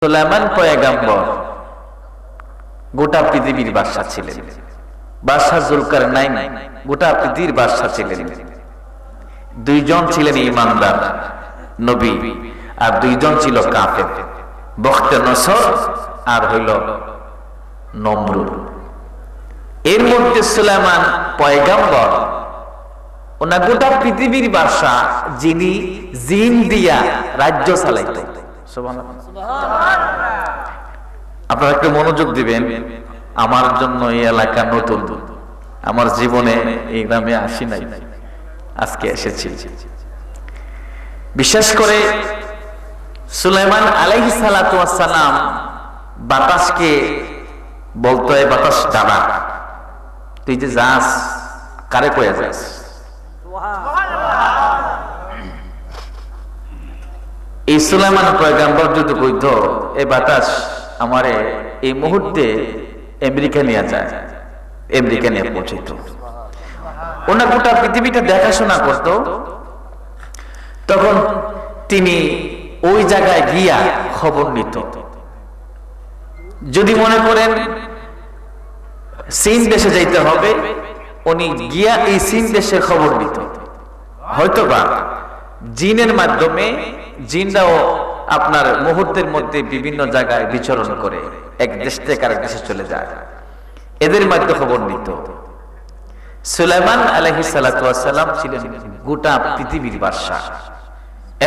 সুলাইমান পয়গম্বর গোটা পৃথিবীর বাদশা ছিলেন। বাদশা জুলকারনাইন গোটা পৃথিবীর বাদশা ছিলেন। দুইজন ছিলেন ঈমানদার নবী আর দুইজন ছিল কাফের, বখতে-নসর আর হইল নমরুদ। এর মধ্যে সুলাইমান পয়গম্বর ওনা গোটা পৃথিবীর বাদশা, যিনি জিন দিয়া রাজ্য চালাইতেন। আপনারা একটু মনোযোগ দিবেন। আমার জন্য এই এলাকা নতুন, আমার জীবনে এই গ্রামে আসি নাই, আজকে এসেছি। বিশেষ করে সুলাইমান আলাইহিস সালাতু ওয়াস সালাম বাতাসকে বলতো, এই বাতাস দাঁড়া, তুই যে যাস কারে কয়ে যাস। এই সুলাইমান পয়গম্বর যদি কইতো এই বাতাস আমারে এই মুহূর্তে আমেরিকা নিয়ে যায়, আমেরিকা নিয়ে পৌঁছিত। ওনার গোটা পৃথিবীটা দেখাশোনা করত। তখন তিনি ওই জায়গায় গিয়া খবর নিত। যদি মনে করেন চীন দেশে যাইতে হবে, উনি গিয়া এই চীন দেশের খবর নিত। হয়তোবা জিনের মাধ্যমে, জিনরাও আপনার মুহূর্তের মধ্যে বিভিন্ন জায়গায় বিচরণ করে, এক দেশ থেকে আরেক দেশে চলে যায়, এদের মাধ্যমে খবর নিত। সুলাইমান আলাইহিস সালাতু ওয়াস সালাম ছিলেন গোটা পৃথিবীর বাদশা।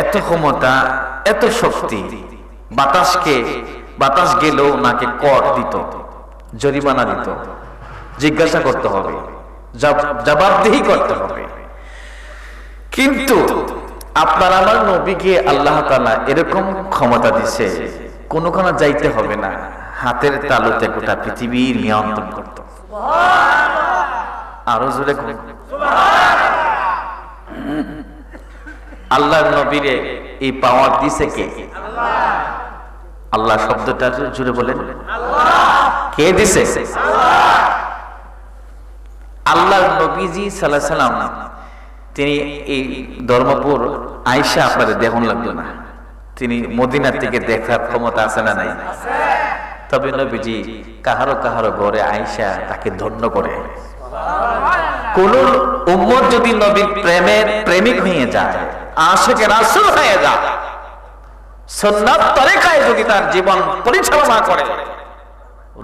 এত ক্ষমতা, এত শক্তি। বাতাস গেলেও নাকে কর দিত, জরিমানা দিত, জিজ্ঞাসা করতে হবে, জবাবদিহি করতে হবে। কিন্তু আপনার আমার নবীকে আল্লাহ তাআলা এরকম ক্ষমতা দিছে, কোনখানে যাইতে হবে না, হাতের তালুতে গোটা পৃথিবীর নিয়ন্ত্রণ করত। আরো জোরে আল্লাহর নবীরে এই পাওয়ার দিছে কে? আল্লাহ শব্দটা জুড়ে বলেন, কে দিছে? আল্লাহর নবীজি সাল্লাল্লাহু আলাইহি সাল্লাম তিনি এই ধর্মপুর আয়েশা আপনাদের দেখুন লাগলো না, তিনি মদিনা থেকে দেখার ক্ষমতা আছে না নাই? তবে নবীজি কাহারো কাহারো ঘরে আয়েশা তাকে ধন্য করে। কোন উম্মত যদি নবীর প্রেমের প্রেমিক হয়ে যায়, আশিকে রাসূল হয়ে যায়, সুন্নাত তরিকায় যদি তার জীবন পরিচালনা করে,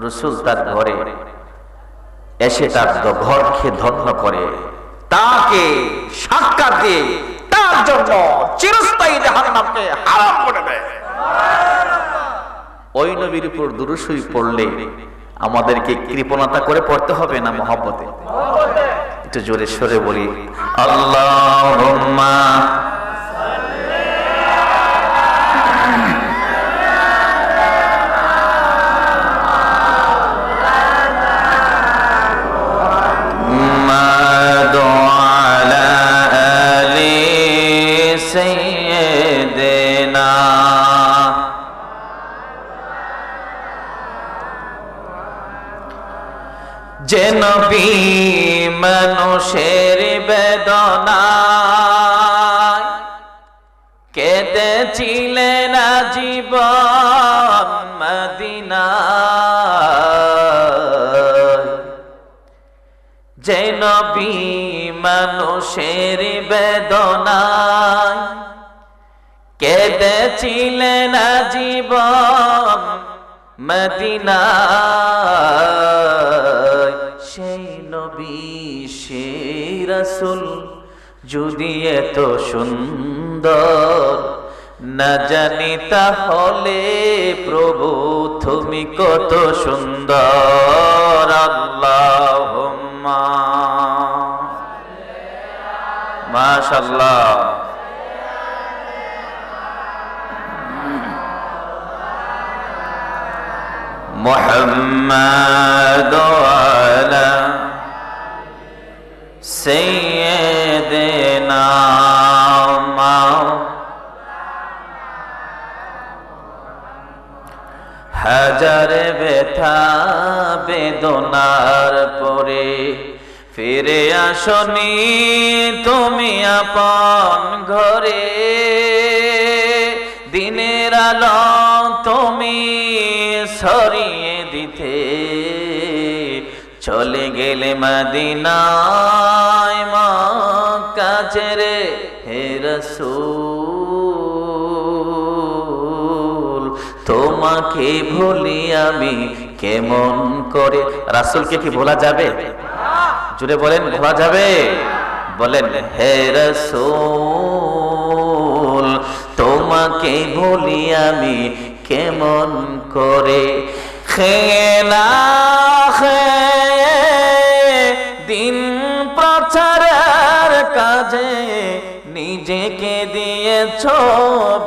রাসূল তার ঘরে এসে তার ঘরকে ধন্য করে, তাকে সাক্ষাৎ দিয়ে তার জন্য চিরস্থায়ী জাহান্নামকে হারাম করে দেয়। ওই নবীর উপর দুরূদ শরীফ পড়লে আমাদেরকে কৃপণতা করে পড়তে হবে না মহব্বতে? একটু জোরে সরে বলি, আল্লাহুম্মা যে নবী মানুষের বেদনায় কেঁদেছিলেন আজীবন মদিনায়, যে নবী মানুষের বেদনায় কেঁদেছিলেন আজীবন মদিনায়, সেই নবী সেই রাসূল যদি এত সুন্দর না জানি তাহলে প্রভু তুমি কত সুন্দর। আল্লাহুম্মা মাশাআল্লাহ। মুহাম্মাদ আলা সাইয়্যিদিনা হাজার ব্যথা বেদনার পরে ফিরে আসনি তুমি আপন ঘরে, দিনের আলো তুমি সরিয়ে দিতে, চলে গেলে মদিনায় মক্কা ছেড়ে হে রাসূল, তোমাকে ভুলি আমি কেমন করে। রাসূলকে কি ভোলা যাবে? জুড়ে বলেন, ভোলা যাবে? বলেন, হে রাসূল তোমাকে ভুলি আমি কেমন করে। খেলা দিন প্রচারের কাজে নিজেকে দিয়েছ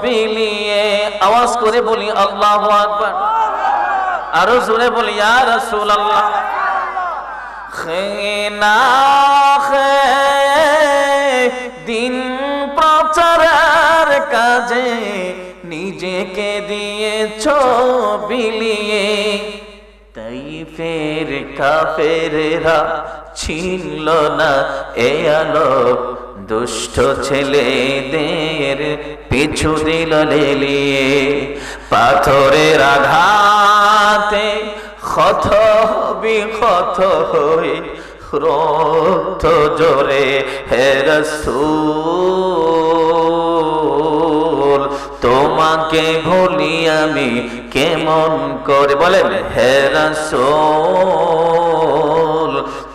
বিলিয়ে। আওয়াজ করে বলি আল্লাহু আকবার, আরো জোরে বলি ইয়া রাসূলুল্লাহ। দিন প্রচারের কাজে নিজেকে দিয়েছ বিলিয়ে, তাইফের কাফেরেরা ছিল না এ আলো, দুষ্ট ছেলেদের পিছু দিল লেলিয়ে। পাথরের আঘাতে ক্ষত বিক্ষত হয়ে রক্ত জোরে হে রাসূল তোমাকে ভুলি আমি কেমন করে। বলেন, হে রাসূল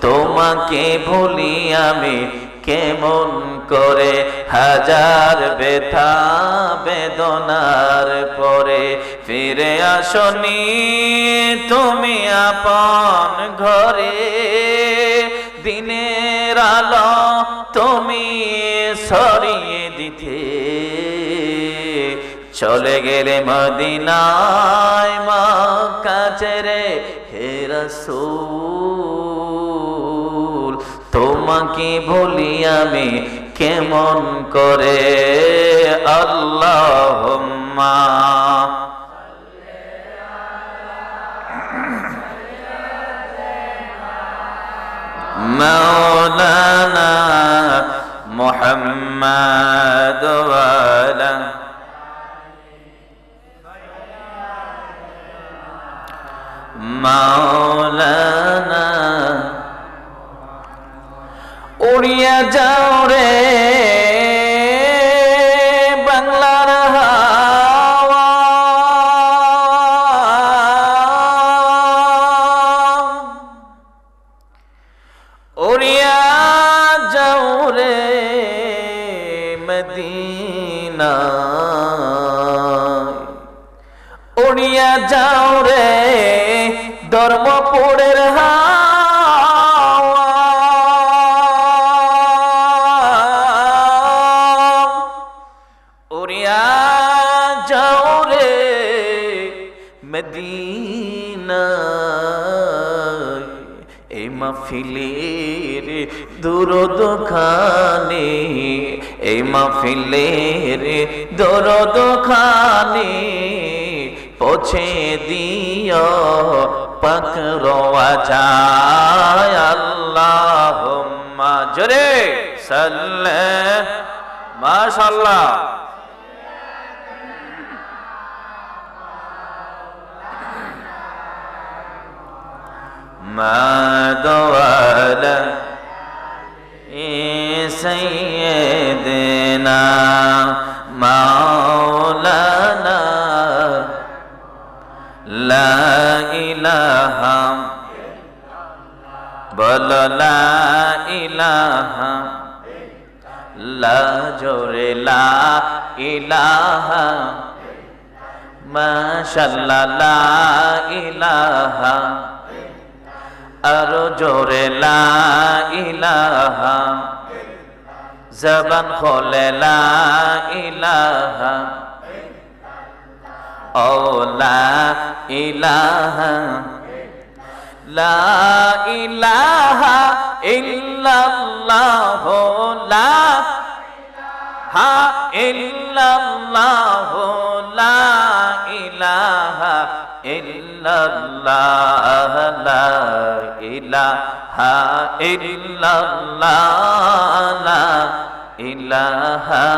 তোমাকে ভুলি আমি কেমন করে। হাজার ব্যথা বেদনার পরে ফিরে আসনি তুমি আপন ঘরে, দিনের আলো তুমি সরিয়ে দিতে, চলে গেলে মদিনায় মক্কা ছেড়ে হে রাসূল তোমাকে ভুলি আমি কেমন করে। আল্লাহুম্মা মাওলানা মুহাম্মাদ ওয়া আলা মাওলানা। উড়িয়া যাও রে বাংলার হাওয়া, উড়িয়া যাও রে মদিনা, উড়িয়া যাও রে ধর্মপুরের হাওয়া, উড়িয়া যাও রে মদিনা। এই মাহফিলের দুরুদ খানে, এই মাহফিলের দুরুদ খানে পৌঁছে দিও পাক রওয়া যায়। আল্লাহুম্মা জোরে সাল্লে মাশাআল্লাহ। মাদওয়ালা সাইয়্যিদিনা মাওলানা লা ইলাহা বল লা ইলাহা, লা জোরে লা ইলাহা মাশাআল্লাহ লা ইলাহা, আরো জোরে লা ইলাহা, জবান খোলে লা ইলাহা, ও লা ইলাহা, লা ইলাহা ইল্লাল্লাহ, লা হা ইল্লাল্লাহ, লা ইলাহা ইল্লাল্লাহ, লা ইলাহা ইল্লাল্লাহ, লা ইলাহা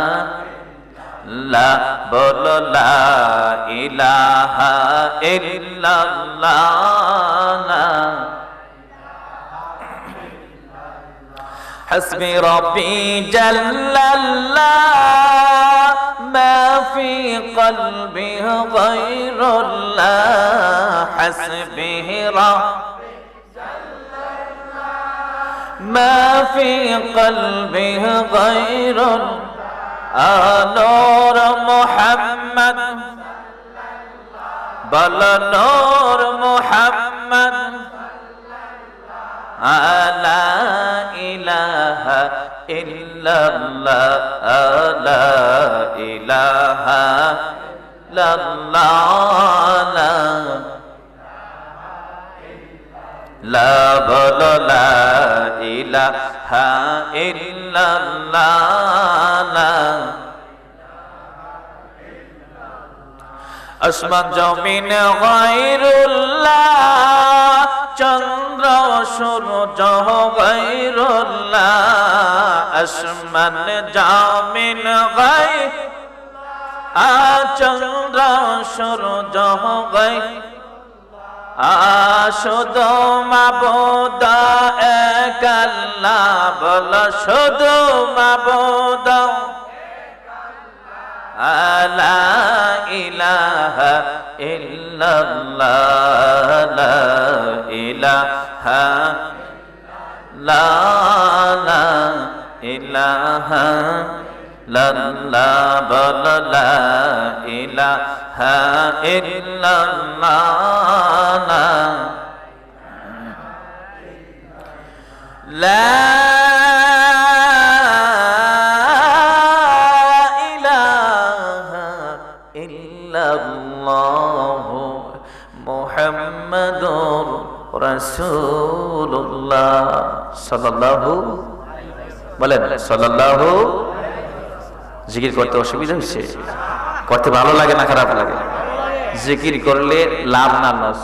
লা বলো লা ইলাহা ইল্লাল্লাহ حسبي ربي جل الله ما في قلبي غير الله حسبه ربي جل الله ما في قلبي غير نور محمد بل نور محمد لا إله إلا الله لا إله إلا الله لا بل لا إله إلا الله আসমান জমিন গায়রুল্লাহ চন্দ্র সূর্য গায়রুল্লাহ আসমান জমিন গায়রুল্লাহ চন্দ্র সূর্য গায়রুল্লাহ শুধু মাবুদ এক আল্লাহ বল শুধু মাবুদ لا إله إلا الله لا إله لا إله لا بل لا إله إلا الله لا মুহাম্মাদুর রাসূলুল্লাহ সাল্লাল্লাহু বলেন সাল্লাল্লাহু জিকির করতে অসুবিধা হচ্ছে করতে ভালো লাগে না খারাপ লাগে জিকির করলে লাভ না লস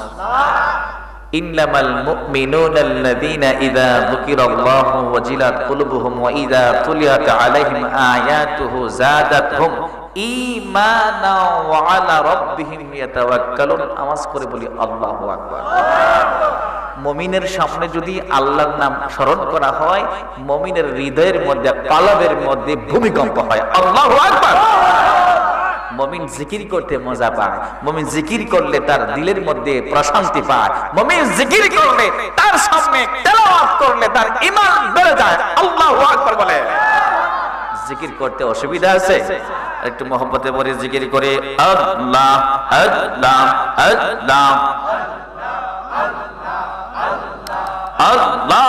ইন্নামাল মুমিনুনা আল্লাযীনা ইযা যুকিরাল্লাহু ওয়াজিলাত কুলুবুহুম ওয়া ইযা তুলিয়াত আলাইহিম আয়াতুহু যাদাতহুম ঈমানা ওয়া আলা রাব্বিহিম ইয়াতাওয়াক্কালুন আওয়াজ করে বলি আল্লাহু আকবার মুমিনের সামনে যদি আল্লাহর নাম স্মরণ করা হয় মুমিনের হৃদয়ের মধ্যে কলবের মধ্যে ভূমিকম্প হয় আল্লাহু আকবার মুমিন জিকির করতে মজা পায় মুমিন জিকির করলে তার দিলের মধ্যে প্রশান্তি পায় মুমিন জিকির করলে তার সামনে তেলাওয়াত করলে তার ঈমান বেড়ে যায় আল্লাহু আকবার বলে জিকির করতে অসুবিধা আছে একটু মহব্বতে পড়ে জিকির করে আল্লাহ আল্লাহ আল্লাহ আল্লাহ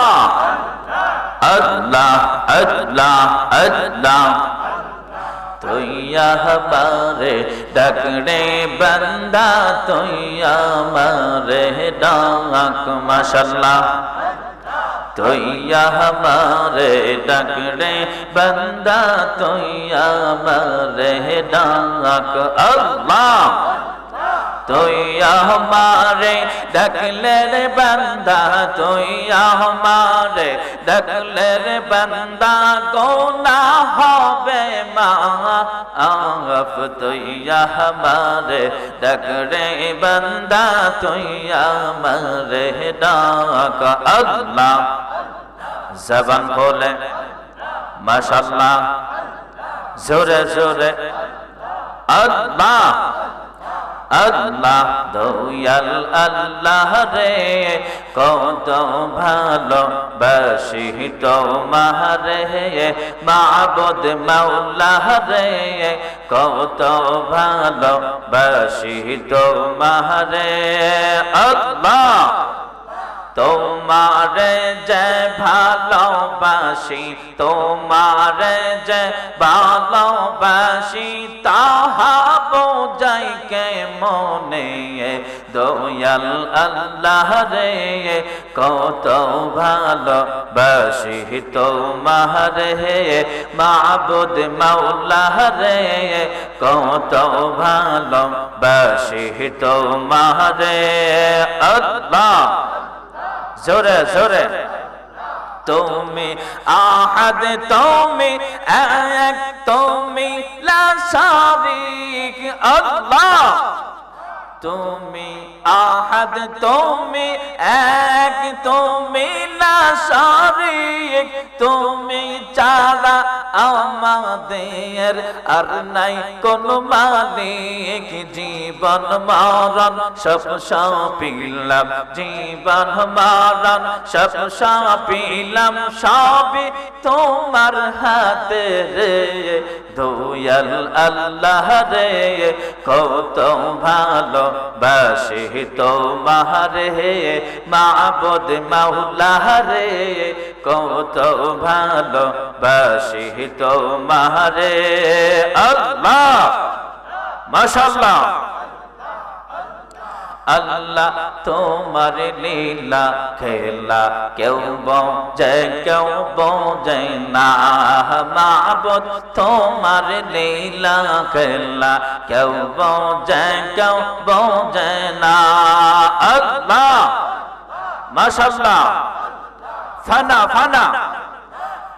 আল্লাহ আল্লাহ আল্লাহ তুই আমারে ডাকরে বান্দা তুই আমারে ডাক মাশাআল্লাহ তুই আমারে ডাকরে বান্দা তুই আমারে ডাক আল্লাহ তুই আমারে ডাকলে রে বান্দা তুই আমারে ডাকলে রে বান্দা গুনাহ হবে মাফ তুই আমারে ডাকরে বান্দা তুই আমারে ডাক আল্লাহ জবান খোলে মাশাআল্লাহ জোরে জোরে আল্লাহ আল্লাহ দয়াল আল্লাহ রে কত ভালো বাসি তোমারে মাবুদ মাওলা রে কত ভালো বাসি তোমারে আল্লাহ তোমারে যে ভালোবাসি তোমারে যে ভালোবাসি তাহা বোঝাই কে মনে দয়াল আল্লাহ রে কত ভালোবাসি তোমারে মাবুদ মাওলা রে কত ভালোবাসি তোমারে আল্লাহ জোরে জোরে তুমি আহাদ তুমি এক তুমি লা শারীক আল্লাহ তুমি আহাদ তুমি এক তুমি লা শারীক তুমি ছাড়া আমাদের আর নাই কোন মালিক জীবন মরণ সব সঁপিলাম জীবন মরণ সব সঁপিলাম সবই তোমার হাতে রে দয়াল আল্লাহ রে কত ভালো বাসি তোমারে মাবুদ মাওলা রে কত ভালো বাসি তোমারে আল্লাহ মাশাআল্লাহ আল্লাহ তোমার লীলা খেলা কেউ বোঝে না মাবুদ তোমার লীলা খেলা কেউ বোঝে না আল্লাহ মাশাআল্লাহ ফানা ফানা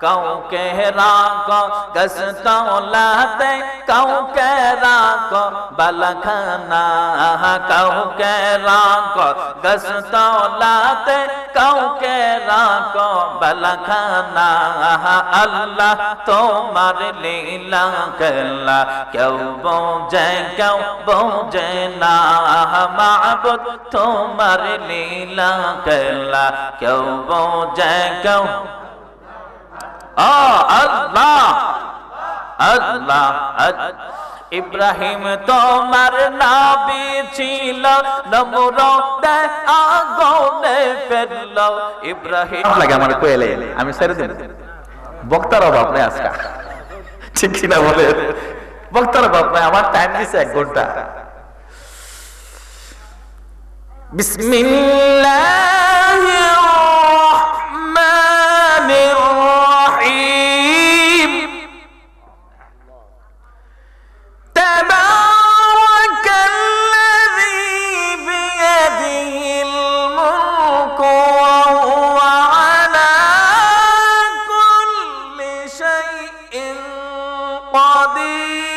কাউকে রাখো গস্তলাতে কাউকে রাখো বালখানা কাউকে রাখো গস্তলাতে কাউকে রাখো বালখানা আল্লাহ তোমার লীলা খেলা কেউ বোঝে না মাবুদ তোমার লীলা খেলা কেউ বোঝে আল্লাহ আল্লাহ ইব্রাহিম তোমার নবী ছিল নমরুদে আগুনে ফেললো ইব্রাহিম লাগে আমার কোয়েলে আমি ছেড়ে দিন বক্তার অভাব নাই আজকে ঠিক কিনা বলে বক্তার অভাব নাই আমার টাইম দিছে 1 ঘন্টা বিসমিল্লাহির রহমানির রহিম তাবারাকাল্লাযী বিয়াদিহিল মুলকু ওয়া হুয়া আলা কুল্লি শাইইন কাদির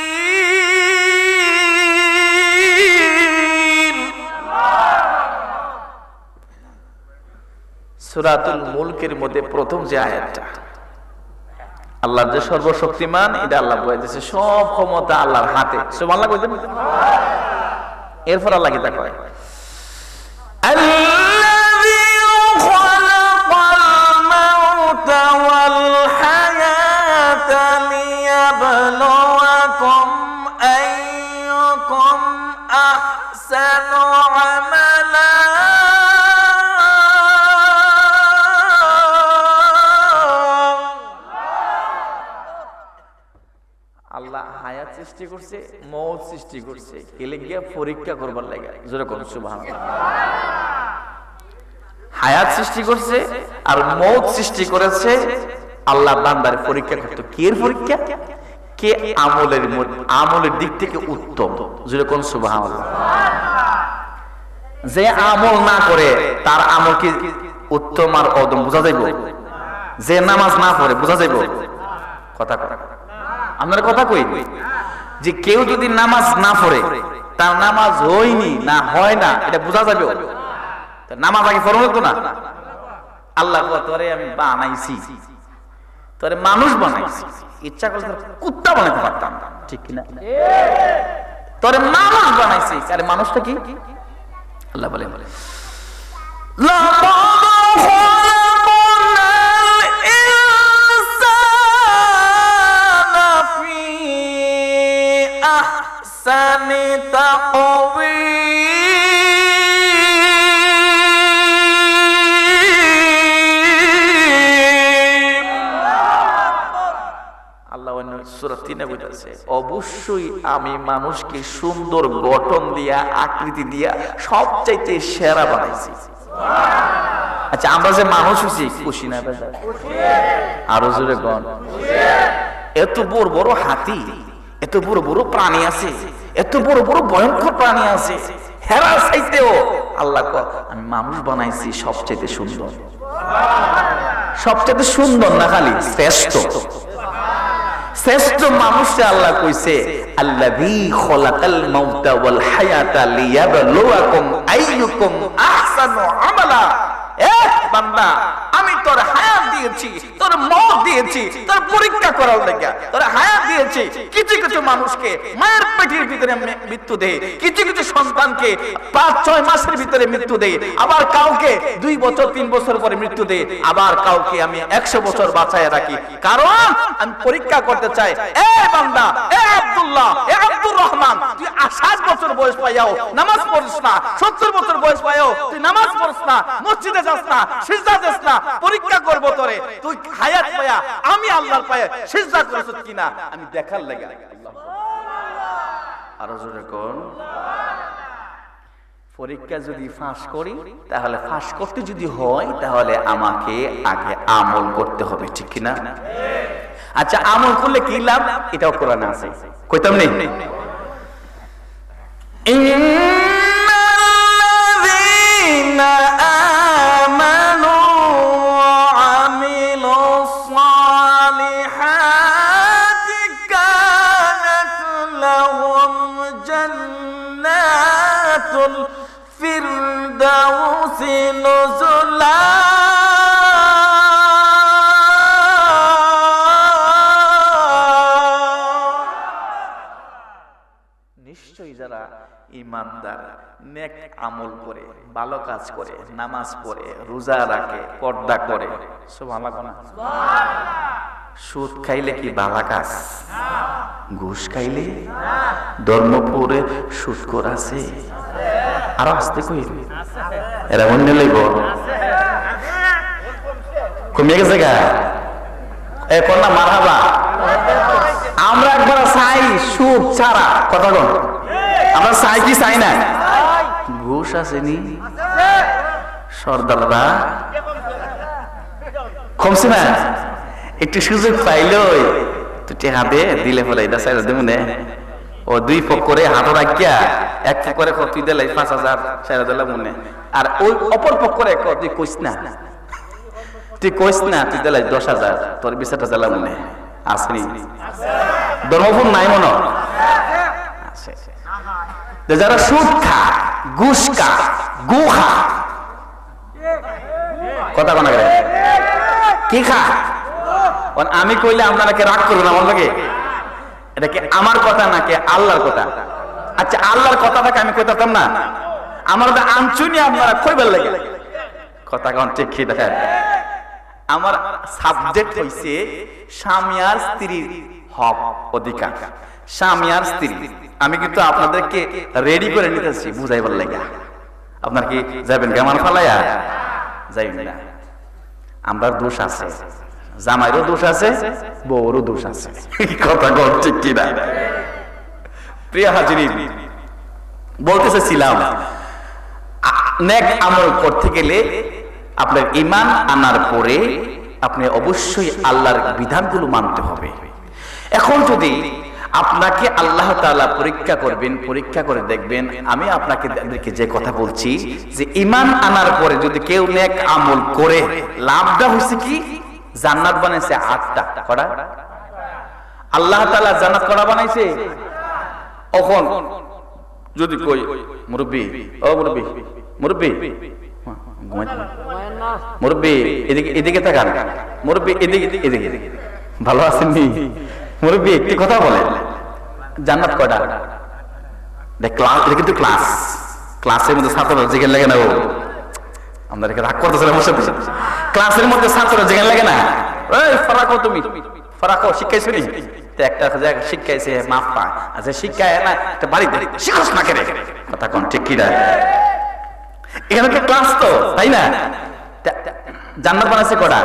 সূরাতুল মুলকের মধ্যে প্রথম যে আয়াতটা আল্লাহ যে সর্বশক্তিমান এটা আল্লাহ বলেছে সব ক্ষমতা আল্লাহর হাতে সুবহানাল্লাহ কইতেন এরপর আল্লাহ কি তা কয় আল্লাযী খালাকাল মাউতা ওয়াল হায়াতা লিয়াবলুয়াকুম আইয়ুকুম আহসানু আমালা আল্লাহ হায়াত সৃষ্টি করছে মওত সৃষ্টি করছে এলে গিয়া পরীক্ষা করবার লাগে জোরে কোন সুবহানাল্লাহ হায়াত সৃষ্টি করছে আর মওত সৃষ্টি করেছে আল্লাহ বান্দার পরীক্ষা করতে কি এর পরীক্ষা কে আমলের দিক থেকে উত্তম জোরে কোন সুবহানাল্লাহ যে আমল না করে তার আমল কি উত্তম আর অদম বোঝা যাইব যে নামাজ না পড়ে বোঝা যাইব কথা কথা আপনারা কথা কই যে কেউ যদি নামাজ না পড়ে তার নামাজ হয়নি না হয় না এটা বোঝা যাবে নামাজ আগে পড়ো তো না আল্লাহ তোরে আমি বানাইছি তোরে মানুষ বানাইছি ইচ্ছা করলে কুত্তা বানাইতে পারতাম ঠিক কিনা তোরে মানুষ বানাইছি আরে মানুষটা কি আল্লাহ বলে আহসানি তাকওয়ীম আল্লাহ সূরা 3 বলেছে অবশ্যই আমি মানুষকে সুন্দর গঠন দিয়া আকৃতি দিয়া সবচাইতে সেরা বানাইছি সুবহানাল্লাহ আচ্ছা আমরা যে মানুষ হইছি খুশি না বাজার খুশি আরো জোরে কোন খুশি এত বড় বড় হাতি এত বড় বড় প্রাণী আছে এত বড় বড় ভয়ঙ্কর প্রাণী আছে হেরা চাইতেও আল্লাহ কয় আমি মানুষ বানাইছি সবচেয়ে সুন্দর সুবহানাল্লাহ সবচেয়ে সুন্দর না খালি শ্রেষ্ঠ। শ্রেষ্ঠ মানুষে আল্লাহ কইছে আল্লাযী খলাকাল মাউতা ওয়াল হায়াতা লিয়াবলুয়াকুম আইয়ুকুম আহসানু আমালা। এ বান্দা, আমি তোর হায়াত দিয়েছি, তোর মওত দিয়েছি তোর পরীক্ষা করার লাগা। তোর হায়াত দিয়েছি, কিছু কিছু মানুষকে মায়ের পেটের ভিতরে মৃত্যু দেয়, কিছু কিছু সন্তানকে 5-6 মাসের ভিতরে মৃত্যু দেয়, আবার কাউকে 2 বছর 3 বছর পরে মৃত্যু দেয়, আবার কাউকে আমি 100 বছর বাঁচায় রাখি। কারণ আমি পরীক্ষা করতে চাই, এ বান্দা, এ আব্দুল্লাহ, এ আব্দুর রহমান, তুই 60 বছর বয়স পাইয়াও নামাজ পড়িস না, 70 বছর বয়স পাইয়াও তুই নামাজ পড়িস না, মসজিদে যাস না, সিজদা দিস না। পরীক্ষা করব তোরে, তুই হায়াত পায়া আমি আল্লাহর পায়ে সিজদা করিস কিনা আমি দেখার লাগা। আরো জোরে কোন। পরীক্ষা যদি ফাঁস করি, তাহলে ফাঁস করতে যদি হয়, তাহলে আমাকে আগে আমল করতে হবে, ঠিক কিনা? আচ্ছা, আমল করলে কি লাভ? এটাও কোরআনে আছে, কইতাম নেই। ইন্নাল্লাযীনা আমানু ওয়া আমিলুস সালিহাতি কানাত লাহুম জান্নাতুল ফিরদাউসি নুজুলা। নিশ্চয়ই যারা ঈমানদার, নেক আমল করে, ভালো কাজ করে, নামাজ পড়ে, রোজা রাখে, পর্দা করে, সুবহানাল্লাহ। সুদ খাইলে কি ভালো কাজ? ঘুষ খাইলে? ধর্মপুরে সুদখোর আছে, আরো আসতে কই এরা অন্য লইব কমিয়ে গেছে গা। এ কন্যা মারহাবা। আমরা একবার চাই সুদ ছাড়া, কথা বল, আমরা চাই কি চাই না? ঘুষ আসেনি সর্দাররা কমছে না? একটু সুযোগ পাইলই তুই টেহা দে, দিলে ফলে এটা চাই দেবনে। ও 2 পক করে হাত রাখিয়া 1 পক করে তুই দিলে 5000 চাইরা দিলাম মনে, আর ওই অপর পক করে তুই কইস না, তুই কইস না, তুই দিলে 10000 তোর 20টা দিলাম মনে। আসেনি? ধর্মপুর নাই মনে আছে। যারা সুদ খা, ঘুষ খা, গু খা, কথা কোনা করে কি খা? আমি কইলে আপনারা কে রাগ করবেন আমার লাগে? এটা কি আমার কথা নাকি আল্লাহর কথা? আচ্ছা, আল্লাহর কথাটাকে আমি কইতাম না, আমার আনচুনি আপনারা কইবার লাগে কথা কোন ঠিক কি? দেখেন, আমার সাবজেক্ট হইছে স্বামী আর স্ত্রীর হক অধিকার। স্বামী আর স্ত্রী, আমি কিন্তু আপনাদেরকে রেডি করে নিতেছি বুঝাইবার লাগে। আপনার কি যাবেন কেমন ফালাইয়া? যাইবেন না। আমরা দোষ আছে, জামাইরও দোষ আছে, বউরও দোষ আছে, কথা কর ঠিক কিনা? প্রিয় হাজিরিন, বলতেছিলাম নেক আমল করতে গেলে আপনার ঈমান আনার পরে আপনি অবশ্যই আল্লাহর বিধানগুলো মানতে হবে। এখন যদি আপনাকে আল্লাহ তাআলা পরীক্ষা করবেন, পরীক্ষা করে দেখবেন, আমি আপনাকে যে কথা বলছি যে ঈমান আনার পরে যদি কেউ নেক আমল করে, লাভটা হইছে কি? জান্নাত বানাইছে 8টা। কটা? আল্লাহ তাআলা জান্নাত কটা বানাইছে? এখন যদি কই মুরব্বি, ও মুরব্বি, মুরব্বি মুরব্বি এদিকে তাকান, মুরব্বি এদিকে ভালো আছেন নি? মুরব্বি একটি কথা বলেন, জান্নাত কয়টা? ক্লাস, এটা কিন্তু ক্লাস, ক্লাসের মধ্যে ছাত্ররা জিজ্ঞেস লাগে না? ও আমরা রাগ করতেছে আমার সাথে। ক্লাসের মধ্যে ছাত্ররা জিজ্ঞেস লাগে না? এই ফারাকো, তুমি ফারাকো শিখাইছো নি? একটা জায়গা শিখাইছে মাফ পায়, আচ্ছা শিখায় না একটা বাড়িতে শিখোস না কেন? কথা কোন ঠিক কি? এখানে তো ক্লাস তো, তাই না? জান্নাত বানাইছে কটা?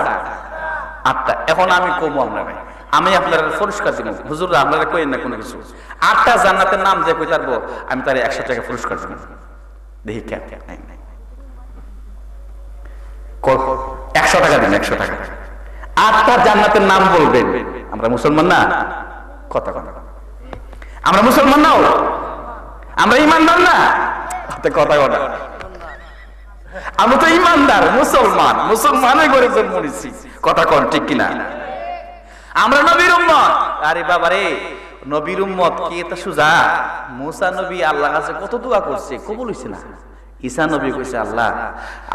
8টা। এখন আমি কমবো, আমি আপনার পুরস্কার দিব, হুজুররা আপনারা কইেন না কোনো কিছু। 8টা জান্নাতের নাম যে কই পারবো, আমি তার 100 টাকা পুরস্কার দিব। দেখি কে 100 টাকা দিন, 100 টাকা। 8টা জান্নাতের নাম বলবেন। আমরা মুসলমান না? কথা কথা, আমরা মুসলমান নাও, আমরা ইমানদার না? কথা কথা, আমরা তো ইমানদার। ইমানদার মুসলমান, মুসলমানের ঘরে জন্ম নিয়েছি, কথা কোন ঠিক কিনা? আমরা নবীর উম্মত। আরে বাবা রে, নবীর উম্মত কি এটা সুজা? মুসা নবী আল্লাহর কাছে কত দোয়া করছে, কবুল হইছে না। ঈসা নবী কইছে, আল্লাহ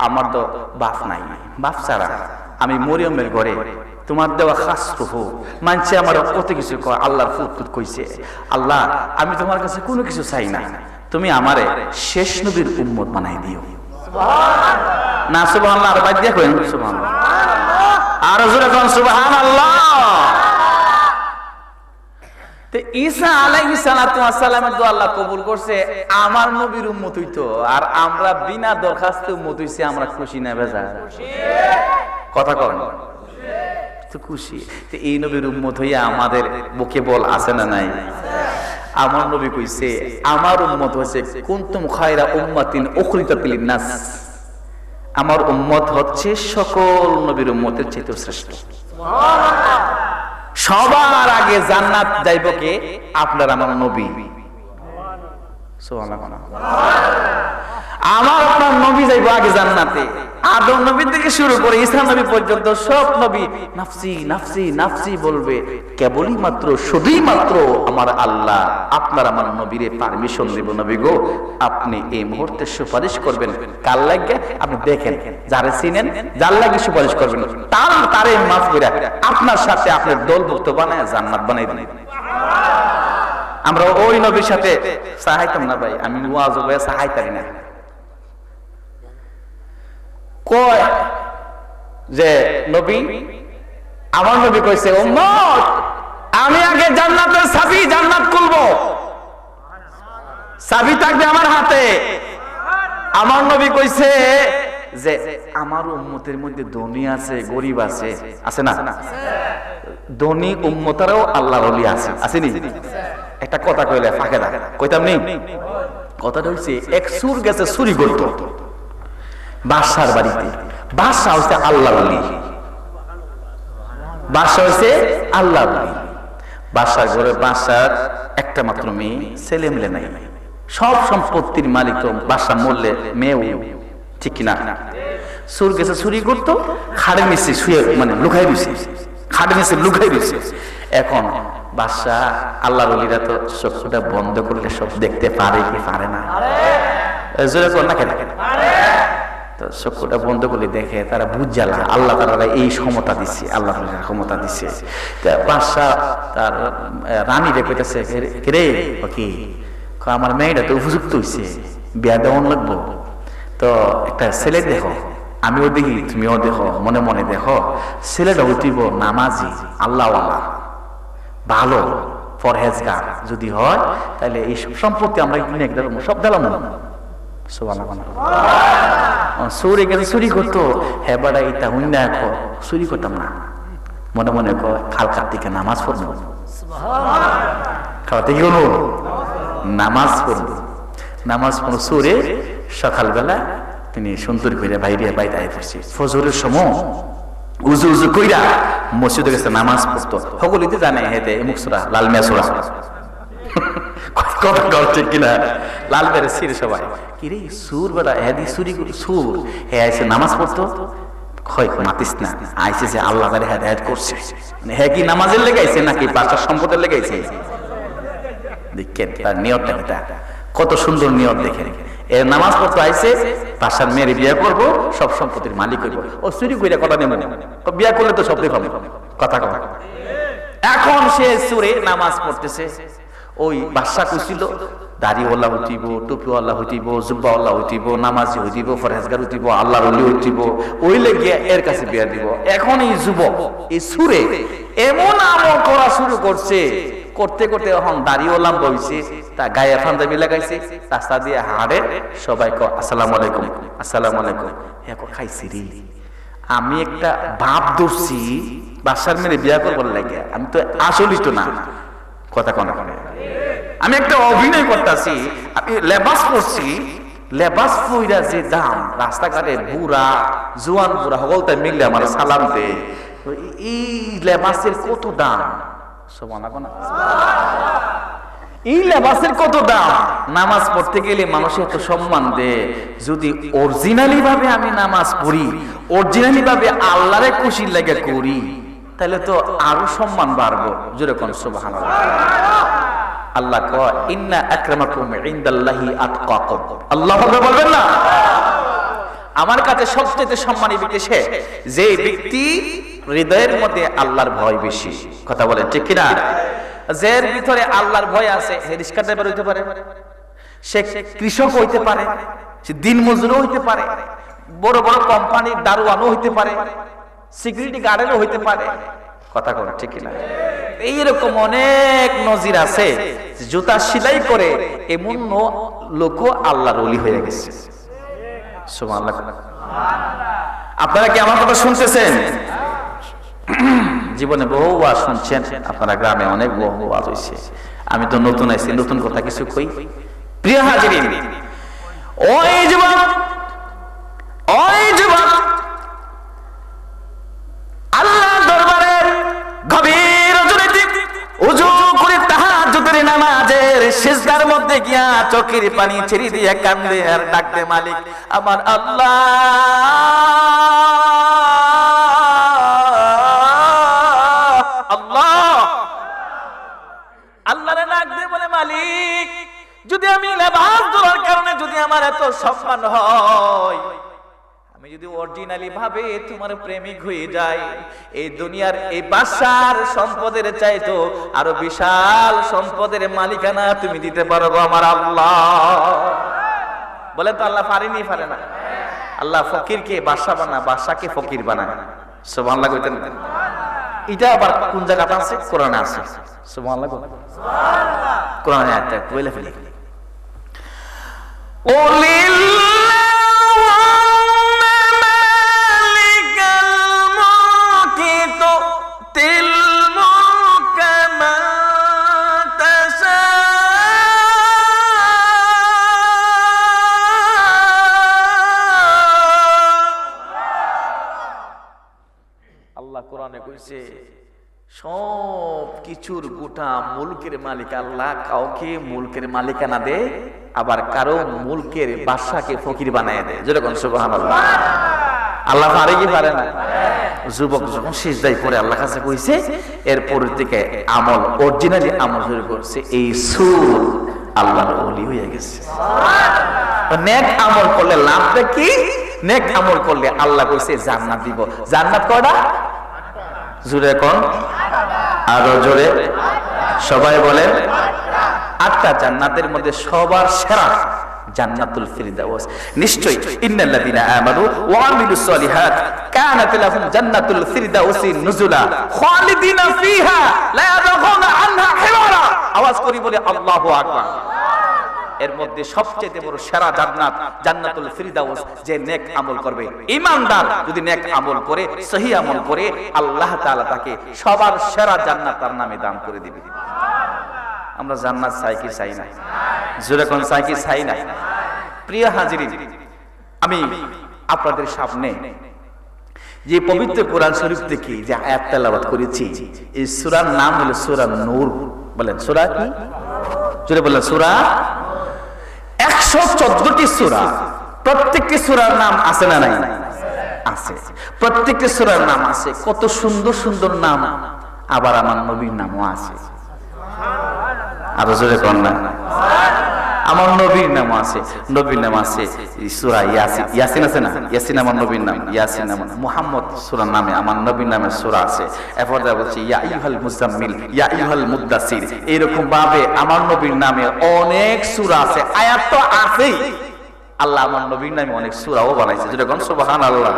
আমার তো বাপ নাই, বাপ ছাড়া আমি মরিয়মের ঘরে, তোমার দেওয়া খাস রূহ মানছে আমার কত কিছু কয়। আল্লাহর ফুত কইছে, আল্লাহ আমি তোমার কাছে কোনো কিছু চাই না, তুমি আমারে শেষ নবীর উম্মত বানাই দিও। না সুবহানাল্লাহ, আর বাদ দিয়া কইন সুবহানাল্লাহ, আর জোরে কোন সুবহানাল্লাহ। তে ঈসা আলাইহিস সালাতু ওয়াস সালামের দোয়া আল্লাহ কবুল করছে, আমার নবীর উম্মত হইতো। আর আমরা বিনা দরখাস্তে উম্মত হইছি, আমরা খুশি না বেজার? কথা কন তো খুশি। তো এই নবীর উম্মত হইয়া আমাদের বুকে বল আছে না নাই? আমার নবী কইছে, আমার উম্মত হইছে কুনতুম খায়রা উম্মাতিন উখরিজাত লিন-নাস, আমার উম্মত হচ্ছে সকল নবীর উম্মতের চেয়ে শ্রেষ্ঠ। সুবহানাল্লাহ। সবার আগে জান্নাত যাইব কে? আপনার আমার নবী। সুবহানাল্লাহ। আমার আপনার নবী যাইব আগে জান্নাতে। আদম নবী থেকে শুরু করে ঈসা নবী পর্যন্ত সব নবী নাফসি নাফসি নাফসি বলবে, কেবলই মাত্র শুধুই মাত্র আমার আল্লাহ আপনার আমার নবীরে পারমিশন দেব, নবী গো আপনি এই মুহূর্তে সুপারিশ করবেন কার লাগে? আপনি দেখেন, যারে চিনেন যার লাগে সুপারিশ করবেন, তারে মাফ করে আপনার সাথে আপনার দলভুক্ত বানায় জান্নাত বানাই দেন। আমরা ওই নবীর সাথে সাহাইতাম না ভাই, আমি ওয়াজ হয়ে সাহাইতারি না। কয় যে নবী, আমার নবী কইছে, উম্মত আমি আগে জান্নাতের চাবি, জান্নাত খুলবো, চাবি থাকবে আমার হাতে। আমার নবী কইছে যে আমার উম্মতের মধ্যে ধনী আছে, গরিব আছে, আছে না? ধনী উম্মতেরও আল্লাহর ওলি আছে, আসেনি? একটা কথা কইলে ফাঁকে দা কইতাম নেই, কথাটা হইছে এক সুর গেছে চুরি করতো বাদশার বাড়িতে। বাদশা হচ্ছে আল্লাহর ওলি, বাদশা হচ্ছে আল্লাহর ওলি। বাদশার ঘরে বাদশার একটা মাত্র মেয়ে, ছেলে মেলে নাই, সব সম্পত্তির মালিক তো বাদশা মরলে মেয়েও, ঠিক কিনা? সুর গেছে চুরি করতো, খাড়ে নিচে শুয়ে মানে লুকাই দিছে, খাড়ে নিচে লুকাই দিছে। এখন বাদশা আল্লাহর ওলিরা তো চক্ষুটা বন্ধ করলে সব দেখতে পারে কি পারে না? জোরে কর না কেন? তো চক্ষুটা বন্ধ করে দেখে, তারা বুঝালা আল্লাহ তারা এই ক্ষমতা দিচ্ছে, আল্লাহ ক্ষমতা দিচ্ছে। বাদশা তার রানী রেখেছে, রে কি আমার মেয়েটা তো উপযুক্ত হয়েছে, বিয়া দেওয়ান লাগবো, তো একটা ছেলে দেখো, আমিও দেখি তুমিও দেখো, মনে মনে দেখো, ছেলেটা উঠিব নামাজি, আল্লাহওয়ালা, ভালো পরহেজগার যদি হয়, তাহলে এই সম্পত্তি আমরা সব দিলাম। চুরি গেছে চুরি করতো, হ্যাঁ বাড়া এটা হুন্না চুরি করতাম না, মনে মনে কালকার দিকে নামাজ পড়বো, খাওয়াতে গেল নামাজ পড়বো, নামাজ পড়ো চোরে। সকালবেলা তিনি সুন্দর করে বাইরে বাইরে পড়ছে, ফজরের সময় উজু উজু কইরা মসজিদে গেছে নামাজ পড়তো। সকলেই জানে হেতে মুখসুরা লাল মিয়া সুরা, ঠিক কিনা? লাল বেড়ে সির সবাই কিরে সুর বেড়া হেদি চুরি সুর হে আইসে নামাজ পড়তো, মাতিস না, আইসে যে আল্লাহ হেদায়েত করছে, হে কি নামাজের লেগে আইছে নাকি বাচ্চার সম্পদের লেগে আইছে? দেখেন তার নিয়তটা এটা কত সুন্দর নিয়ত, দেখেন এ নামাজ পড়তে আইছে, বাসার মেয়ের বিয়ে করবো, সব সম্পত্তির মালিক হইব, ও চুরি কইরা কথা নেব, বিয়া করলে তো সব দেখো কথা কথা। এখন সে সুরে নামাজ পড়তেছে, ওই বাদশা কইছিল দাড়িওয়ালা হইতিব, টুপিওয়ালা হইতিব, জুব্বাওয়ালা হইতিব, নামাজি হইতিব, ফরহেজগার হইতিব, আল্লাহর ওলি হইতিব, ওই লেগে এর কাছে বিয়া দিব। এখন এই যুবক এই সুরে এমন আমল করা শুরু করছে, করতে করতে এখন দাড়িওয়ালা বইছে, তা গায়ে পাঞ্জাবি লাগাইছে, রাস্তা দিয়ে হাড়ে সবাই আসসালামু আলাইকুম, আসসালামু আলাইকুম। এখন খাইছি রে, আমি একটা ভাব ধরছি বাদশার মেরে বিয়া করবার লাগে, আমি তো আসলেই তো না, কথা কনা আমি একটা অভিনয় করতেছি, আমি লেবাস পরছি, লেবাস পইরা যে দাম, রাস্তাঘাটে বুড়া জোয়ান বুড়া সকলতে মিললে আমার সালাম দে, এই লেবাসের কত দাম, এই লেবাসের কত দাম। নামাজ পড়তে গেলে মানুষ এত সম্মান দেয়। যদি অরিজিনালি ভাবে আমি নামাজ পড়ি, অরিজিনালি ভাবে আল্লাহরে খুশির লাগে করি, তাহলে তো আরো সম্মান বাড়বো। জোরে কোন সুবহানাল্লাহ। আল্লাহ কয় ইন্না আকরামাকুম ইনদাল্লাহি আতকাকুম। আল্লাহ বলবেন না, আমার কাছে সবচেয়ে সম্মানী ব্যক্তি সে যে ব্যক্তি হৃদয়ের মধ্যে আল্লাহর ভয় বেশি। কথা বলেন ঠিক কিনা? যার ভিতরে আল্লাহর ভয় আছে, সে রিস্কা ড্রাইভার হইতে পারে, সে কৃষক হইতে পারে, সে দিনমজুরও হইতে পারে, বড় বড় কোম্পানির দারোয়ানও হইতে পারে, সিকিউরিটি গার্ডেরও হইতে পারে। কথা বলে ঠিক কিনা? এইরকম অনেক নজির আছে, জুতা সেলাই করে এমন লোকও আল্লাহর ওলি হয়ে গেছে। সুবহানাল্লাহ। আপনারা কি আমার কথা শুনতেছেন? জীবনে বহু ওয়াজ শুনছেন আপনারা, গ্রামে অনেক বহু ওয়াজ হয়েছে। আমি তো নতুন আইছি, নতুন কথা কিছু কই। প্রিয় হাজিরিন, ওই যুবক, ওই যুবক আল্লাহ দরবারে গভীর রজনীতে ওযু করে তাহাজ্জুদের নামাজের সিজদার মধ্যে গিয়া চোখের পানি ছেড়ে দিয়ে কান্দে আর ডাকতে, মালিক আমার আল্লাহ, আল্লাহরে ডাক দিয়ে বলে, মালিক যদি আমি লেবাস ধরার কারণে যদি আমার এত সম্মান হয়, আমি যদি অরিজিনালি ভাবে তোমার প্রেমিক হয়ে যাই, এই দুনিয়ার এই বাদশার সম্পদের চাইতো আরো বিশাল সম্পদের মালিকানা তুমি দিতে পারো গো আমার আল্লাহ। বলে তো আল্লাহ পারেনি? পারে না। আল্লাহ ফকিরকে বাদশা বানায়, বাদশাকে ফকির বানায়। সুবহানাল্লাহ কইতেন। এটা আবার কোন জায়গাতে আছে? কোরআনে আছে। সুবহানাল্লাহ। সুবহানাল্লাহ। কোরআনে আয়াতটা বলে ফেলি। আল্লাহ কোরআনে কইছে সব কিছুর গোটা মুলকের মালিক আল্লাহ। কাউকে মুলকের মালিকানা দেয়, আবার কারো মুলকের বাদশাকে ফকির বানায় দেয়। যেরকম সুবহানাল্লাহ। আল্লাহ পারে কি পারে না? যুবক যখন সিজদায় পড়ে আল্লাহ কাছে কইছে, এরপর থেকে আমল অরিজিনালি আমল শুরু করছে, এই সুর আল্লাহর ওলি হয়ে গেছে। সুবহানাল্লাহ। নেক আমল করলে লাভটা কি? নেক আমল করলে আল্লাহ কইছে জান্নাত দিব। জান্নাত কয়টা? জোরে কোন, আরো জোরে সবাই বলেন। 8টা জান্নাতের মধ্যে সবার সেরা জান্নাতুল ফিরদাউস। নিশ্চয়ই ইন্নাল্লাযীনা আমানু ওয়া আমিলুস সলিহাত কানাত লাহুম জান্নাতুল ফিরদাউসি নুজুলা খালিদিনা ফিহা লা ইয়াবগুনা আনহা হিওয়ারা। আওয়াজ করি বলে আল্লাহু আকবার। এর মধ্যে সবচেয়ে বড় সেরা জান্নাত জান্নাতুল ফিরদাউস। যে নেক আমল করবে, ঈমানদার যদি নেক আমল করে, সহি আমল করে, আল্লাহ তাআলা তাকে সবার সেরা জান্নাত তার নামে দান করে দিবে। আমরা জান্নাত চাই কি চাই না? জোরে কোন চাই কি চাই না? প্রিয় হাজিরিন, আমি আপনাদের সামনে যে পবিত্র কোরআন শরীফ থেকে যে আয়াত তেলাওয়াত করেছি, এই সূরার নাম হলো সূরা নূর। বলেন সূরা কি? জোরে বলেন সূরা। 114টি সূরা, প্রত্যেকটি সূরার নাম আছে না নাই? আছে। প্রত্যেকটি সূরার নাম আছে, কত সুন্দর সুন্দর নাম। আবার আমার নবীর নামও আছে। আরো জোরে কোন না? আমার নবীর নাম আছে। নবীর নাম আছে সূরা ইয়াসিন। ইয়াসিন আছে না? ইয়াসিন আমার নবীর নাম। ইয়াসিন আমার মুহাম্মদ সূরার নামে আমার নবীর নামে সূরা আছে। এরপর বলছি ইয়া আইয়ুহাল মুজাম্মিল, ইয়া আইয়ুহাল মুদ্দাসির। এরকম ভাবে আমার নবীর নামে অনেক সূরা আছে। আয়াত তো আছেই, আল্লাহ আমার নবীর নামে অনেক সূরাও বানাইছে। যেরকম সুবহানাল্লাহ।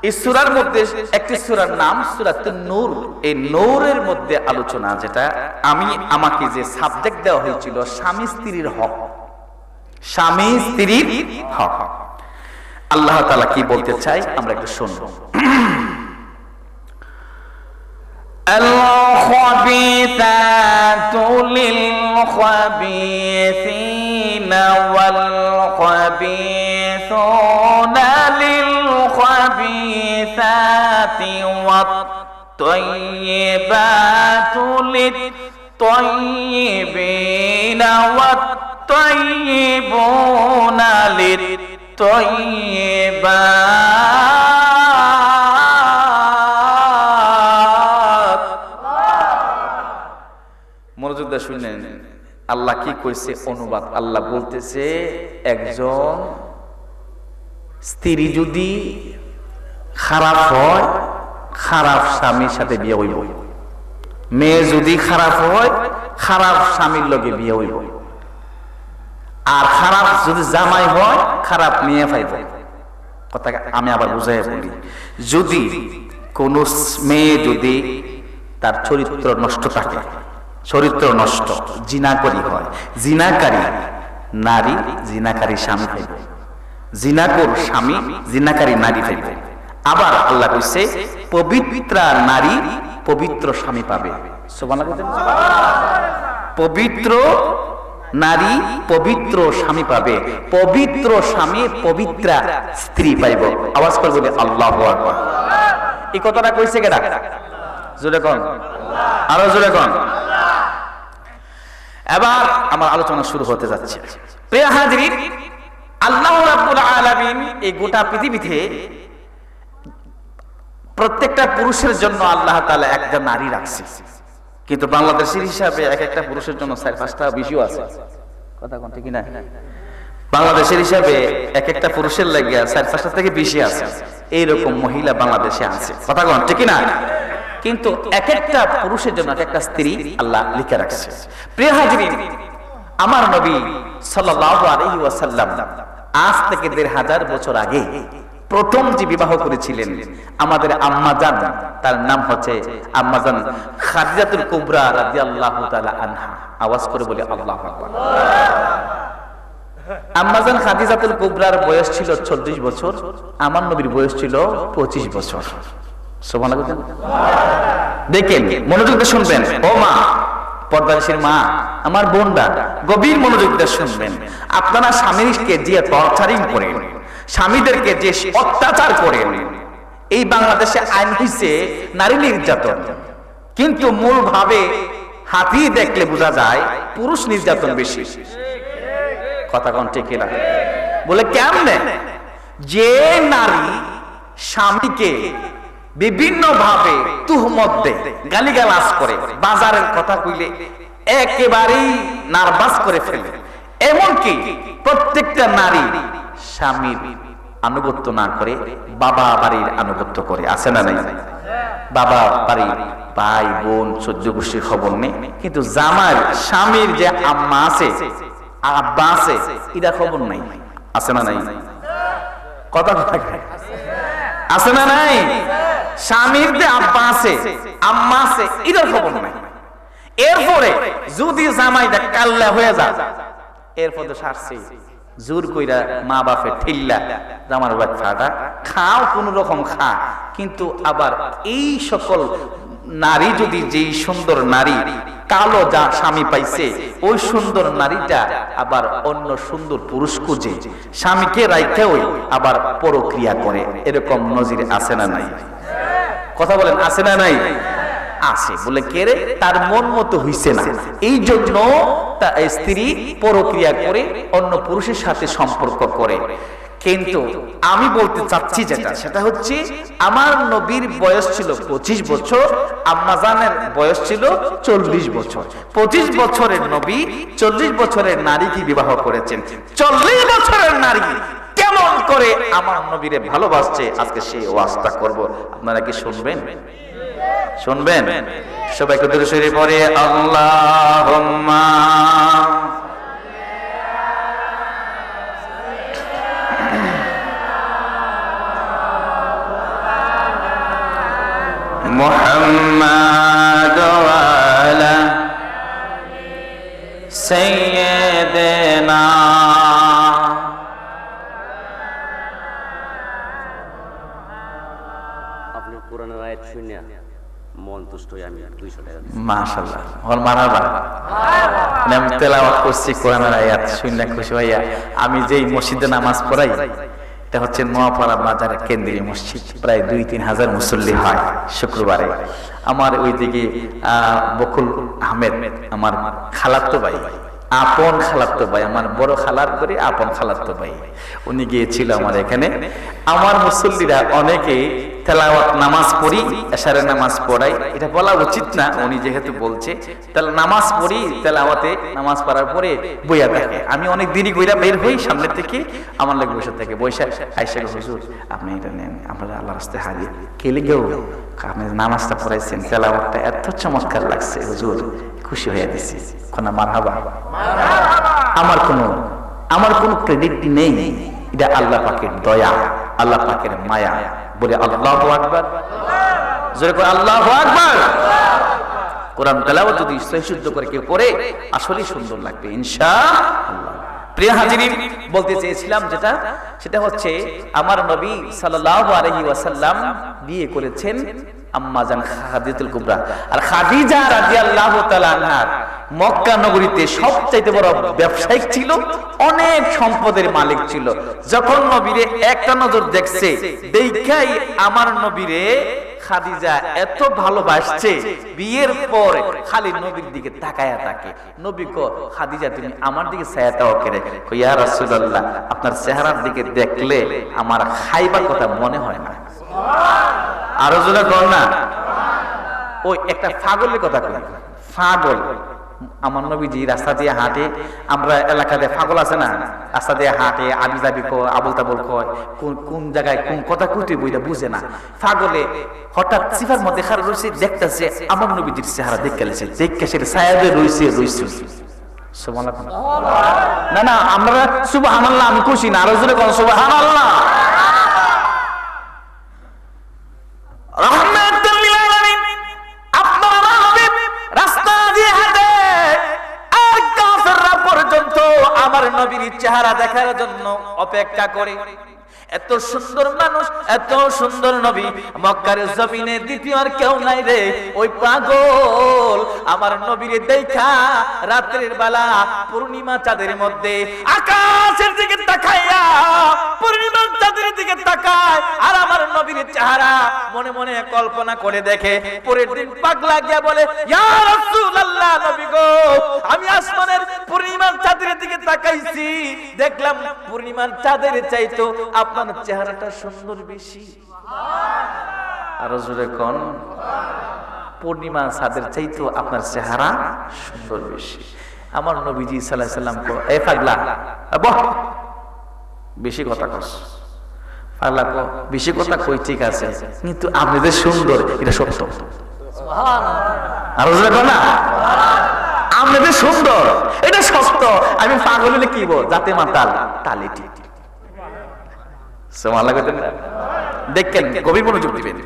এই সূরার মধ্যে একটি সূরার নাম সূরাতুন নূর। এই নূরের মধ্যে আলোচনা, যেটা আমাকে যে সাবজেক্ট দেওয়া হয়েছিল স্বামী স্ত্রীর হক। স্বামী স্ত্রীর হক আল্লাহ তাআলা কি বলতে চাই আমরা একটু শুনবো। الخبيثات للخبيثين والخبيثون للخبيثات والطيبات للطيبين والطيبون للطيبات মনোযোগ দিয়ে শুনেন আল্লাহ কি কইছে অনুবাদ আল্লাহ বলতেছে একজন স্ত্রী যদি খারাপ হয় খারাপ স্বামীর সাথে বিয়ে হইব মেয়ে যদি খারাপ হয় খারাপ স্বামীর লগে বিয়ে হইব আর খারাপ যদি জামাই হয় খারাপ মেয়ে পাইব কথা আমি আবার বুঝাই বলি যদি কোন মেয়ে যদি তার চরিত্র নষ্ট থাকে চরিত্র নষ্ট জিনাকারী হয় জিনাকারী নারী জিনাকারী স্বামী পাইব জিনাকর স্বামী জিনাকারী নারী পাইব আবার আল্লাহ কইছে পবিত্রা নারী পবিত্র স্বামী পাবে সুবহানাল্লাহ পবিত্র নারী পবিত্র স্বামী পাবে পবিত্র স্বামী পবিত্রা স্ত্রী পাইব আওয়াজ করে বলি আল্লাহু আকবার এই কথাটা কইছে কেডা জোরে কোন আরো জোরে কোন এবার আমার আলোচনা শুরু হতে যাচ্ছে প্রিয় হাজিরিন আল্লাহ রাব্বুল আলামিন এই গোটা পৃথিবীতে প্রত্যেকটা পুরুষের জন্য আল্লাহ তাআলা একটা নারী রাখছে কিন্তু বাংলাদেশের হিসাবে এক একটা পুরুষের জন্য 4-5টা বেশিও আছে কথা কোন ঠিক না বাংলাদেশের হিসাবে এক একটা পুরুষের লাগিয়া 4-5টা থেকে বেশি আছে এইরকম মহিলা বাংলাদেশে আছে কথা কোন ঠিক না কিন্তু এক একটা পুরুষের জন্য এক একটা স্ত্রী আল্লাহ লিখে রাখছে প্রিয় হাজিরিন আমার নবী সাল্লাল্লাহু আলাইহি ওয়াসাল্লাম আজ থেকে 1500 বছর আগে প্রথম যে বিবাহ করেছিলেন আমাদের আম্মা জান তার নাম হচ্ছে আম্মা জান খাদিজাতুল কুবরা রাদিয়াল্লাহু তাআলা আনহা আওয়াজ করে বলি আল্লাহু আকবার আম্মা জান খাদিজাতুল কুবরার বয়স ছিল 40 বছর আমার নবীর বয়স ছিল 25 বছর সুবহানাল্লাহ দেখেন মনোযোগ দিয়ে শুনবেন ও মা পর্দাশীল মা আমার বোনরা গভীর মনোযোগ দিয়ে শুনবেন আপনারা স্বামীকে যে টর্চারিং করেন স্বামীদেরকে যে অত্যাচার করেন এই বাংলাদেশে আইন হইছে নারী নির্যাতন কিন্তু মূল ভাবে হাতি দেখলে বোঝা যায় পুরুষ নির্যাতন বেশি কথা কোন ঠিক না বলে কেমনে যে নারী স্বামীকে বিভিন্ন ভাবে তুহমত দেয় গালিগালাজ করে বাজারের কথা কইলে একেবারেই নার্ভাস করে ফেলে এমনকি প্রত্যেকটা নারী স্বামীর আনুগত্য না করে বাবা বাড়ির আনুগত্য করে আছে না নাই বাবা বাড়ির ভাই বোন সহ্য গোষ্ঠীর খবর নেই কিন্তু জামাই স্বামীর যে আম্মা আছে আব্বা আছে এটা খবর নাই আছে না নাই কথা আছে না নাই স্বামীর যে আব্বা আছে আম্মা আছে এটার খবর নাই এরপরে যদি জামাইটা কাল্লা হয়ে যায় এরপর তো সারছে জোর কইরা মা বাপে ঠিল্লা জামার বাচ্চাটা খাও কোন রকম খা কিন্তু আবার এই সকল নারী যদি যেই সুন্দর নারী কালো যা স্বামী পাইছে ওই সুন্দর নারীটা আবার অন্য সুন্দর পুরুষ খুঁজে স্বামীকে রাইতেও আবার পরক্রিয়া করে এরকম নজির আছে না নাই কথা বলেন আছে না নাই আছে বলে কে রে তার মন মতো হইছে না এই জন্য স্ত্রী পরক্রিয়া করে অন্য পুরুষের সাথে সম্পর্ক করে কিন্তু আমি বলতে চাচ্ছি যেটা সেটা হচ্ছে আমার নবীর বয়স ছিল 25 বছর আম্মা জানের বয়স ছিল 40 বছর 25 বছরের নবী 40 বছরের নারীকে বিবাহ করেছেন 40 বছরের নারী কেমন করে আমার নবীরে ভালোবাসছে আজকে সেই ওয়াজটা করব আপনারা কি শুনবেন শুনবেন সবাই দরুদ শরীফ পড়ে আল্লাহুম্মা মুহাম্মাদ ওয়া আলা সাইয়্যিদিনা আপনি কোরআনের আয়াত শুনে মন তুষ্ট হয়ে আমি 200 টাকা দিচ্ছি মাশাআল্লাহ ওর মারহাবা আমি তেলাওয়াত করছি কোরআনের আয়াত শুনে খুশি হইয়া আমি যেই মসজিদে নামাজ পড়াই এটা হচ্ছে নোয়াপাড়া বাজারের কেন্দ্রীয় মসজিদ, প্রায় 2-3 হাজার মুসল্লি হয় শুক্রবারে। আমার ওইদিকে বকুল আহমেদ, আমার খালাতো ভাই, আপন খালাতো ভাই, আমার বড় খালার করে আপন খালাতো ভাই, উনি গিয়েছিল আমার এখানে। আমার মুসল্লিরা অনেকে তেলাওয়াত নামাজ পড়ি, এশারের নামাজ পড়াই, এটা বলা উচিত না, উনি যেহেতু বলছে, তাহলে নামাজ পড়ি, তেলাওয়াতে নামাজ পড়ার পরে বইয়া থাকে। আমি অনেক দেরি কইরা বের হই সামনে থেকে, আমার লাগে বসে থাকে, বৈশা আইসা হুজুর আপনি এটা নেন, আমরা আল্লাহর রাস্তায় হাজির। কেলে গেও আপনি নামাজটা পড়াইছেন, তেলাওয়াতটা এত চমৎকার লাগছে হুজুর, খুশি হয়ে দিছি। কোনা মারহাবা। আমার কোনো ক্রেডিট নেই, এটা আল্লাহ পাকের দয়া, আল্লাহ পাকের মায়া। বলে আল্লাহু আকবার, জোরে করে আল্লাহু আকবার। কোরআন তেলাওয়াত যদি সহিশুদ্ধ করে কেউ করে আসলেই সুন্দর লাগবে ইনশাআল্লাহ। প্রিয় হাজিরিন, বলতে চেয়েছিলাম সেটা হচ্ছে আমার নবী সাল্লাল্লাহু আলাইহি ওয়াসাল্লাম বিয়ে করেছেন আম্মা জান খাদিজাতুল কুবরা। আর খাদিজা রাদিয়াল্লাহু তাআলা আনহা মক্কা নগরীতে সবচাইতে বড় ব্যবসায়িক ছিল, অনেক সম্পদের মালিক ছিল। যখন নবীরে একটা নজর দেখছে, দেখাই আমার নবীরে খাদিজা এত ভালোবাসছে, বিয়ের পর খালি নবীর দিকে তাকায়া থাকে। নবী কো খাদিজা তুমি আমার দিকে ছায়াটাও করে, ইয়া রাসূলুল্লাহ আপনার চেহারার দিকে দেখলে আমার খাইবার কথা মনে হয় না। আরো জোরে কর না। ওই একটা পাগলের কথা কই, পাগল আমার নবীজি রাস্তা দিয়ে হাঁটে, আমরা এলাকাতে পাগল আছে না, রাস্তা দিয়ে হাঁটে, আবি যাবি কয়, আবল তাবল কয়, কোন জায়গায় কোন কথা কুটি বইটা বুঝে না। পাগলে হঠাৎ সিফার মধ্যে খারাপ রয়েছে, দেখতেছে আমার নবীজির চেহারা দেখে গেছে, দেখে সে ছায়াতে রয়েছে। না না, আমরা সুবহানাল্লাহ আমি খুশি না, আরো জোরে কোন সুবহানাল্লাহ। আমার নবীর চেহারা দেখার জন্য অপেক্ষা করে। এত সুন্দর মানুষ, এত সুন্দর নবী, মক্কার জমিনে দ্বিতীয় আর কেউ নাই রে। ওই পাগল আমার নবীর দেখা রাতের বেলা পূর্ণিমা চাঁদের মধ্যে আকাশের দিকে তাকাইয়া, পূর্ণিমা চাঁদের দিকে তাকায়, আর আমার নবীর চেহারা মনে মনে কল্পনা করে দেখে। পরের দিন পাগলা গিয়া বলে, ইয়া রাসূলুল্লাহ নবী গো, আমি আসমানের পূর্ণিমার চাঁদের দিকে তাকাইছি, দেখলাম পূর্ণিমার চাঁদের চাইতো আপনার চেহারাটা সুন্দর বেশি। আরো জোরে কোন, পূর্ণিমা চাঁদের চাইতো আপনার চেহারা সুন্দর বেশি। আমার নবীজি সাল্লাল্লাহু আলাইহি ওয়াসাল্লাম কো, এ পাগলা বহ, বেশি কথা কস। পাগলা কো, বেশি কথা কই ঠিক আছে, কিন্তু আপনি যে সুন্দর এটা সত্য। সুবহানাল্লাহ। আরো জোরে কোন না, আপনি যে সুন্দর এটা সত্য। আমি পাগল হলে কি বল, জাতে মাতাল তালে ঠিক। দেখেন, গভীর মনোযোগ দিবেন।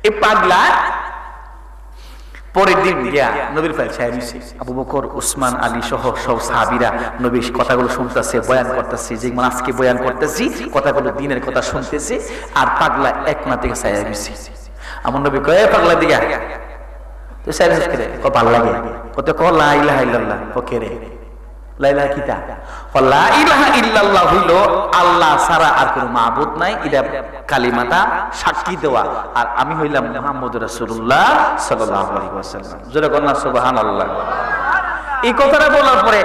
এই পাগলা পরের দিন গিয়া নবীর পায়ে ছায়া দিছে। আবু বকর, উসমান, আলী সহ সব সাহাবীরা নবীর কথাগুলো শুনতেছে, বয়ান করতেছে, যেমন আজকে বয়ান করতেছি কথাগুলো দিনের কথা শুনতেছে, আর পাগলা এক কোণা থেকে ছায়া দিছে। আমার নবী কয়, পাগলা দিগা তো ছায়া দিছে কে? কো ভালো লাগে। কত ক লা ইলাহা ইল্লাল্লাহ। ও কে রে? লা ইলাহা কিতা? লা ইলাহা ইল্লাল্লাহ হইলো আল্লাহ ছাড়া আর কোনো মাবুদ নাই, এটা কালিমাটা সাক্ষী দেওয়া। আর আমি হইলাম মুহাম্মদুর রাসূলুল্লাহ সাল্লাল্লাহু আলাইহি ওয়াসাল্লাম। জোরে বলনা সুবহানাল্লাহ। এই কথাটা বলার পরে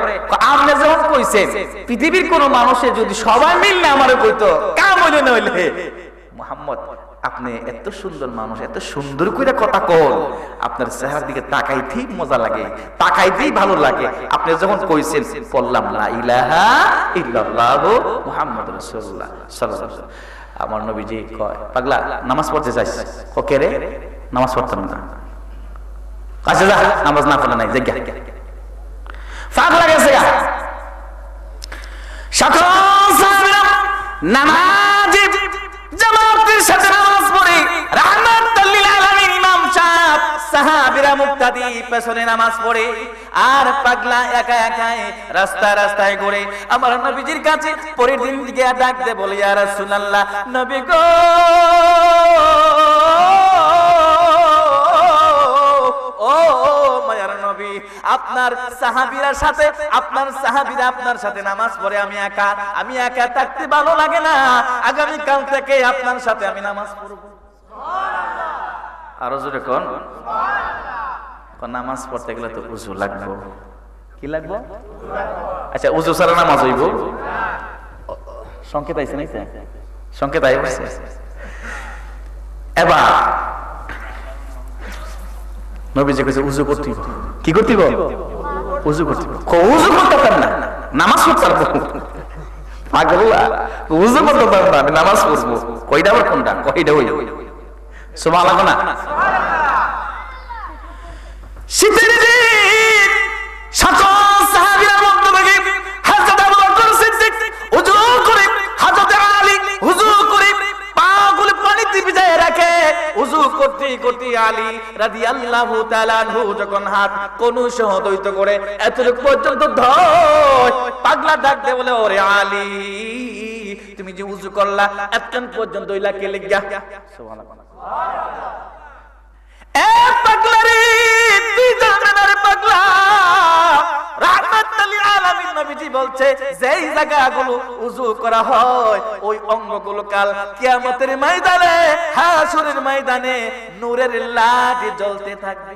আপনি যখন কইছেন, পৃথিবীর কোন মানুষে যদি সবাই মিললে আমারে কইতো, কাম হইলে নইলে মুহাম্মদ আপনি এত সুন্দর মানুষ, এত সুন্দর করে কথা কন, আপনার চেহারার দিকে তাকাইতেই মজা লাগে, তাকাইতেই ভালো লাগে। আপনি যখন কইছেন, বললাম লা ইলাহা ইল্লাল্লাহু মুহাম্মাদুর রাসূলুল্লাহ সাল্লাল্লাহু আলাইহি ওয়াসাল্লাম। আমার নবীজি কয়, পাগলা নামাজ পড়তে যাইস? ওকে রে, নামাজ পড়তাম না। আচ্ছা যা, নামাজ না পড়লে নাই জায়গা। পাগলা গেছে সকল সাহাবীরা নামাজি জামাতের সাথে নামাজ পড়ে, রাহমাতুল লিল আলামিন ইমাম সাহেব সাহাবীরা মুক্তাদি পেছনে নামাজ পড়ে, আর পাগলা একা একাই রাস্তায় ঘুরে। আমার নবীজির কাছে পরের দিন দিকে ডাক দে বলে, ইয়া রাসূলুল্লাহ নবী গো, ও মায়ার নবী, আপনার সাহাবীরা সাথে আপনার সাহাবীরা আপনার সাথে নামাজ পড়ে, আমি একা থাকতে ভালো লাগে না, আগামী কাল থেকে আপনার সাথে আমি নামাজ পড়ব। আরো জোরে কোন। নামাজ পড়তে গেলে তো উযু লাগবে। কি লাগবে? আচ্ছা উযু ছাড়া নামাজ হইব? সংকেত আইছে নাইছে? সংকেত আই বলছে। এবার নবীজি কইছে উযু করতে হইব। কি করতে হইব? উযু করতে হইব। উযু করতে পারবেন না, নামাজ পড়তে পারবো। পাগলা, উযু করতে পারবো না, আমি নামাজ পড়বো। কয়টা আবার কোনটা? কয়টা হইল? সুবহানাল্লাহ না? শীতের দিন সকল সাহাবীরা মধ্য থেকে হযরত আবু বকর সিদ্দিক ওযু করে, হযরত আলী ওযু করে পাগুলো পানিতে ভিজায় রাখে। ওযু করতে করতে আলী রাদিয়াল্লাহু তাআলা আনহু যখন হাত কোনু সহ দ্বৈত করে এতটুকু পর্যন্ত ধয়, পাগলা ডাক দে বলে, ওরে আলী তুমি যে ওযু করলা এতক্ষণ পর্যন্ত ওইলা কে লিগা? সুবহানাল্লাহ। এ পাগলা রে, তুই জানেন না রে পাগলা, রাহমাতুল লিল আলামিন নবীজি বলছে যেই জায়গাগুলো ওযু করা হয় ওই অঙ্গগুলো কাল কিয়ামতের ময়দানে, হাসরের ময়দানে নূরের লাঠি জ্বলতে থাকবে।